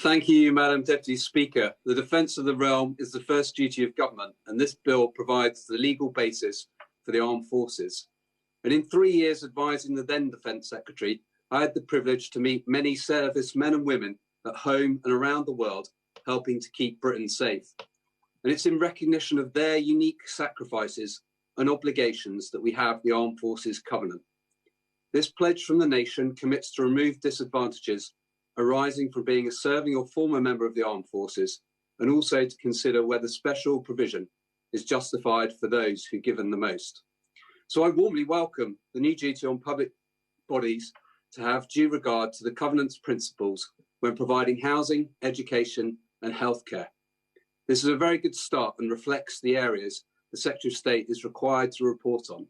Thank you, Madam Deputy Speaker. The defence of the realm is the first duty of government, and this bill provides the legal basis for the armed forces. And in 3 years advising the then Defence Secretary, I had the privilege to meet many service men and women at home and around the world, helping to keep Britain safe. And it's in recognition of their unique sacrifices and obligations that we have the Armed Forces Covenant. This pledge from the nation commits to remove disadvantages arising from being a serving or former member of the armed forces, and also to consider whether special provision is justified for those who given the most. So I warmly welcome the new duty on public bodies to have due regard to the Covenant's principles when providing housing, education and healthcare. This is a very good start and reflects the areas the Secretary of State is required to report on.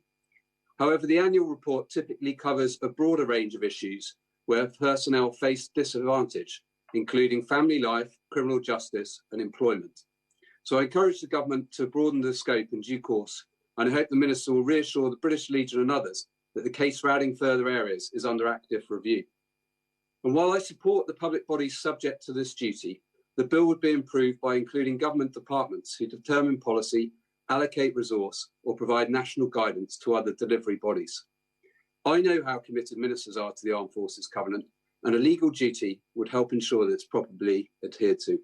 However, the annual report typically covers a broader range of issues where personnel face disadvantage, including family life, criminal justice and employment. So I encourage the government to broaden the scope in due course, and I hope the Minister will reassure the British Legion and others that the case for adding further areas is under active review. And while I support the public bodies subject to this duty, the bill would be improved by including government departments who determine policy, allocate resource or provide national guidance to other delivery bodies. I know how committed ministers are to the Armed Forces Covenant, and a legal duty would help ensure that it's properly adhered to.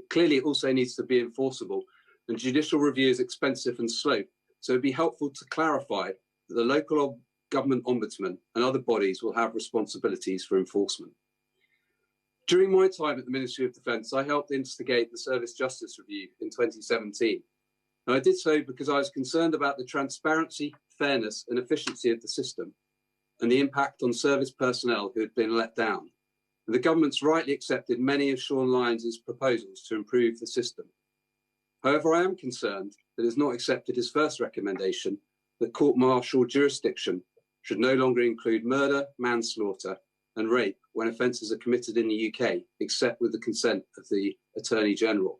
Clearly, it also needs to be enforceable, and judicial review is expensive and slow, so it'd be helpful to clarify that the local government ombudsman and other bodies will have responsibilities for enforcement. During my time at the Ministry of Defence, I helped instigate the Service Justice Review in 2017. And I did so because I was concerned about the transparency, fairness and efficiency of the system and the impact on service personnel who had been let down. And the government's rightly accepted many of Sean Lyons' proposals to improve the system. However, I am concerned that it has not accepted his first recommendation that court-martial jurisdiction should no longer include murder, manslaughter and rape when offences are committed in the UK, except with the consent of the Attorney General.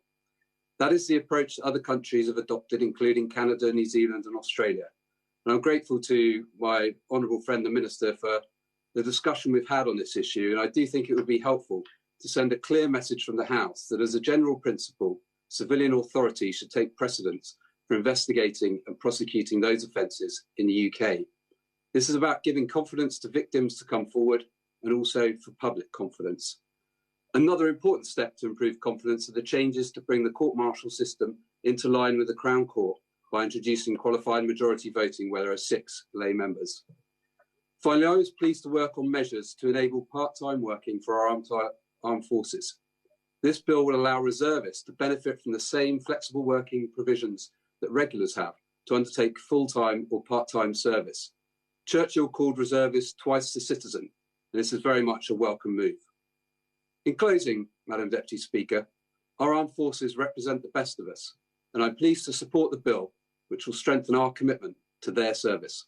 That is the approach that other countries have adopted, including Canada, New Zealand and Australia. And I'm grateful to my honourable friend, the Minister, for the discussion we've had on this issue. And I do think it would be helpful to send a clear message from the House that as a general principle, civilian authority should take precedence for investigating and prosecuting those offences in the UK. This is about giving confidence to victims to come forward and also for public confidence. Another important step to improve confidence are the changes to bring the court-martial system into line with the Crown Court by introducing qualified majority voting where there are 6 lay members. Finally, I was pleased to work on measures to enable part-time working for our armed forces. This bill will allow reservists to benefit from the same flexible working provisions that regulars have to undertake full-time or part-time service. Churchill called reservists twice the citizen, and this is very much a welcome move. In closing, Madam Deputy Speaker, our armed forces represent the best of us, and I'm pleased to support the bill, which will strengthen our commitment to their service.